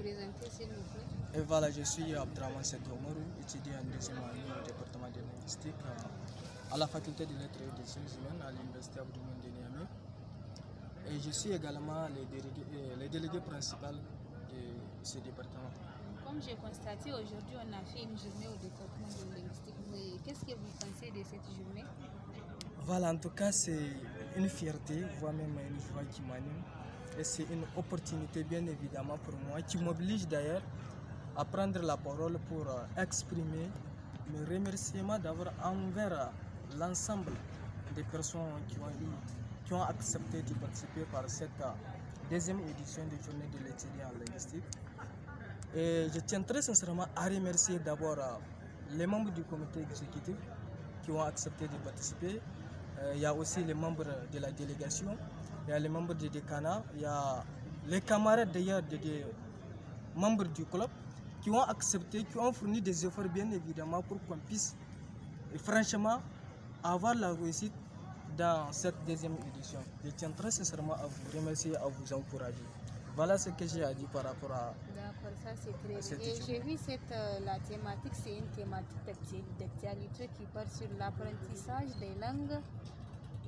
présenter, s'il vous plaît? Et voilà, je suis Abdraman Sedomoru, étudiant en deuxième année au département de linguistique à la faculté de lettres et des sciences humaines à l'université Abdoumoun de Niamey. Et je suis également le délégué principal de ce département. Comme j'ai constaté, aujourd'hui on a fait une journée au département de linguistique. Mais qu'est-ce que vous pensez de cette journée? Voilà, en tout cas, c'est une fierté, voire même une joie qui m'anime. Et c'est une opportunité, bien évidemment, pour moi, qui m'oblige d'ailleurs à prendre la parole pour exprimer mes remerciements d'abord envers l'ensemble des personnes qui ont accepté de participer par cette deuxième édition de journée de l'étudiant en linguistique. Et je tiens très sincèrement à remercier d'abord les membres du comité exécutif qui ont accepté de participer. Il y a aussi les membres de la délégation, il y a les membres du décanat, il y a les camarades d'ailleurs des membres du club qui ont accepté, qui ont fourni des efforts bien évidemment pour qu'on puisse franchement avoir la réussite dans cette deuxième édition. Je tiens très sincèrement à vous remercier et à vous encourager. Voilà ce que j'ai à dire par rapport à... D'accord, ça c'est très bien. Et j'ai vu la thématique, c'est une thématique d'actualité qui porte sur l'apprentissage des langues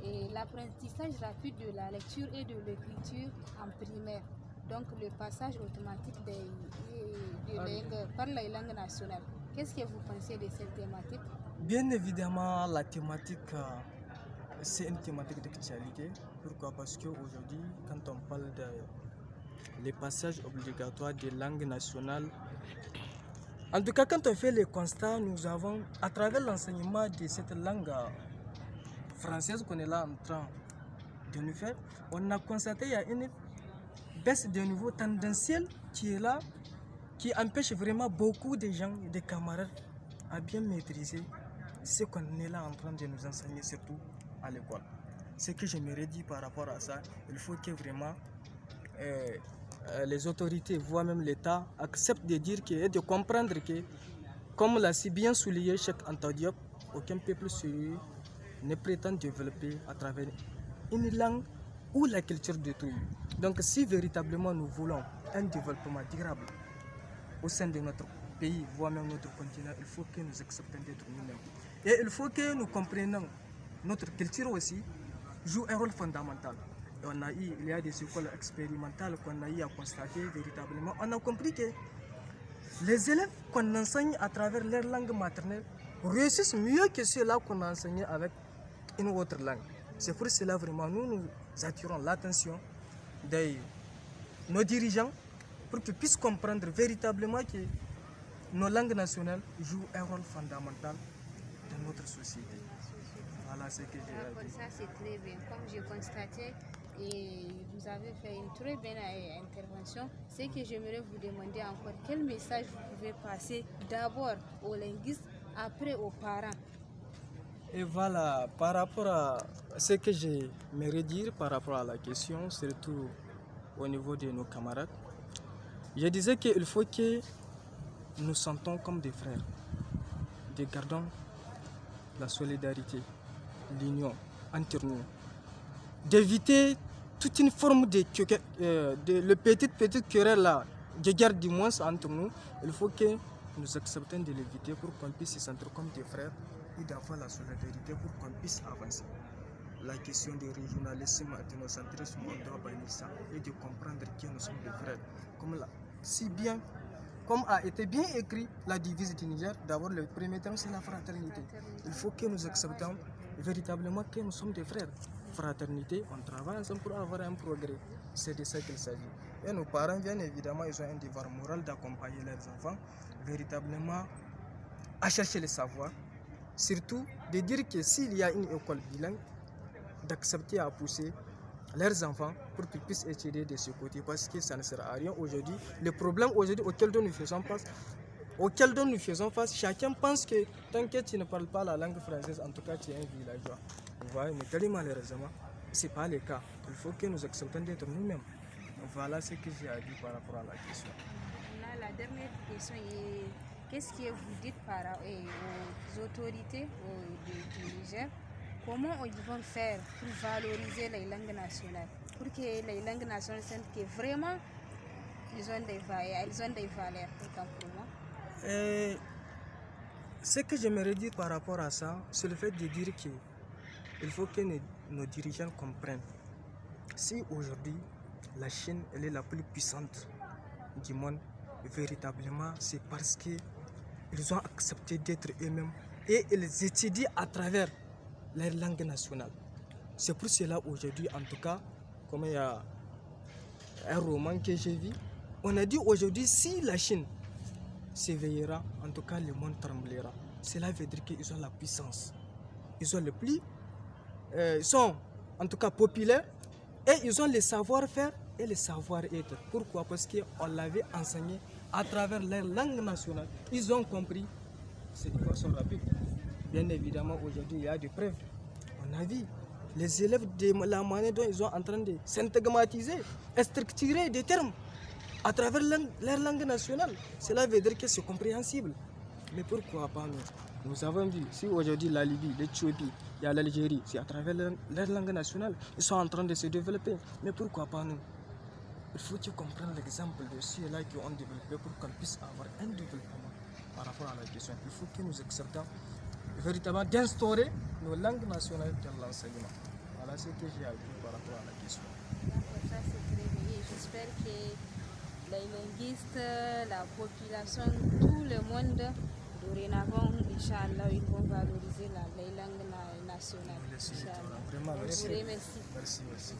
et l'apprentissage rapide de la lecture et de l'écriture en primaire. Donc le passage automatique par les langues nationales. Qu'est-ce que vous pensez de cette thématique? Bien évidemment, la thématique, c'est une thématique d'actualité. Pourquoi? Parce qu'aujourd'hui, quand on parle des passages obligatoires des langues nationales, en tout cas, quand on fait les constats, nous avons, à travers l'enseignement de cette langue française qu'on est là en train de nous faire, on a constaté qu'il y a une baisse de niveau tendanciel qui est là, qui empêche vraiment beaucoup de gens, des camarades, à bien maîtriser ce qu'on est là en train de nous enseigner, surtout à l'école. Ce que j'aimerais dire par rapport à ça, il faut que vraiment les autorités, voire même l'État, acceptent de dire et de comprendre que, comme l'a si bien souligné Cheikh Anta Diop, aucun peuple sérieux ne prétend développer à travers une langue ou la culture d'autrui. Donc si véritablement nous voulons un développement durable au sein de notre pays, voire même notre continent, il faut que nous acceptions d'être nous-mêmes. Et il faut que nous comprenions notre culture aussi joue un rôle fondamental. Et il y a des écoles expérimentales qu'on a eu à constater véritablement. On a compris que les élèves qu'on enseigne à travers leur langue maternelle réussissent mieux que ceux-là qu'on a enseignés avec une autre langue. C'est pour cela vraiment nous attirons l'attention de nos dirigeants pour qu'ils puissent comprendre véritablement que nos langues nationales jouent un rôle fondamental dans notre société. Voilà ce que j'ai dit. Ça c'est très bien. Comme j'ai constaté, et vous avez fait une très belle intervention, ce que j'aimerais vous demander encore, quel message vous pouvez passer d'abord aux linguistes, après aux parents? Et voilà, par rapport à ce que j'aimerais dire par rapport à la question, surtout au niveau de nos camarades, je disais qu'il faut que nous sentons comme des frères, de gardons la solidarité, l'union entre nous, d'éviter toute une forme de le petite querelle là, de guerre du moins entre nous. Il faut que nous acceptions de l'éviter pour qu'on puisse se sentir comme des frères et d'avoir la solidarité pour qu'on puisse avancer. La question du régionalisme et de nos centrismes, on doit bannir ça et de comprendre que nous sommes des frères. Comme a été bien écrit la devise du Niger, d'abord le premier terme c'est la fraternité. Il faut que nous acceptions véritablement que nous sommes des frères. Fraternité, on travaille ensemble pour avoir un progrès. C'est de ça qu'il s'agit. Et nos parents, bien évidemment, ils ont un devoir moral d'accompagner leurs enfants véritablement à chercher le savoir. Surtout de dire que s'il y a une école bilingue, d'accepter à pousser leurs enfants pour qu'ils puissent étudier de ce côté parce que ça ne sert à rien aujourd'hui. Le problème aujourd'hui auquel nous faisons face, chacun pense que tant que tu ne parles pas la langue française, en tout cas tu es un villageois. Vous voyez, mais très malheureusement, ce n'est pas le cas. Il faut que nous acceptions d'être nous-mêmes. Voilà ce que j'ai à dire par rapport à la question. Là, la dernière question est qu'est-ce que vous dites aux autorités du Niger? Comment ils vont faire pour valoriser les langues nationales? Pour que les langues nationales sentent que vraiment Elles ont des valeurs, autant pour moi. Ce que j'aimerais dire par rapport à ça, c'est le fait de dire qu'il faut que nos dirigeants comprennent. Si aujourd'hui, la Chine elle est la plus puissante du monde, véritablement, c'est parce qu'ils ont accepté d'être eux-mêmes et ils étudient à travers leur langue nationale. C'est pour cela aujourd'hui, en tout cas, comme il y a un roman que j'ai vu, on a dit aujourd'hui, si la Chine s'éveillera, en tout cas le monde tremblera. Cela veut dire qu'ils ont la puissance. Ils ont le plus, ils sont en tout cas populaires et ils ont le savoir-faire et le savoir-être. Pourquoi? Parce qu'on l'avait enseigné à travers leur langue nationale. Ils ont compris. C'est de façon rapide. Bien évidemment, aujourd'hui, il y a des preuves. On a vu les élèves de la manière dont ils sont en train de s'intégratiser, structurer des termes à travers leur langue nationale. Cela veut dire que c'est compréhensible. Mais pourquoi pas nous? Nous avons vu, si aujourd'hui la Libye, l'Éthiopie, il y a l'Algérie, c'est à travers leur langue nationale, ils sont en train de se développer. Mais pourquoi pas nous? Il faut que comprendre l'exemple de ceux-là qui ont développé pour qu'on puisse avoir un développement par rapport à la question. Il faut que nous acceptons véritablement d'instaurer nos langues nationales dans l'enseignement. Voilà ce que j'ai à dire par rapport à la question. D'accord, ça c'est très bien. J'espère que les linguistes, la population, tout le monde, dorénavant, Inch'Allah, ils vont valoriser les langues nationales. Vraiment, merci. Merci. Merci.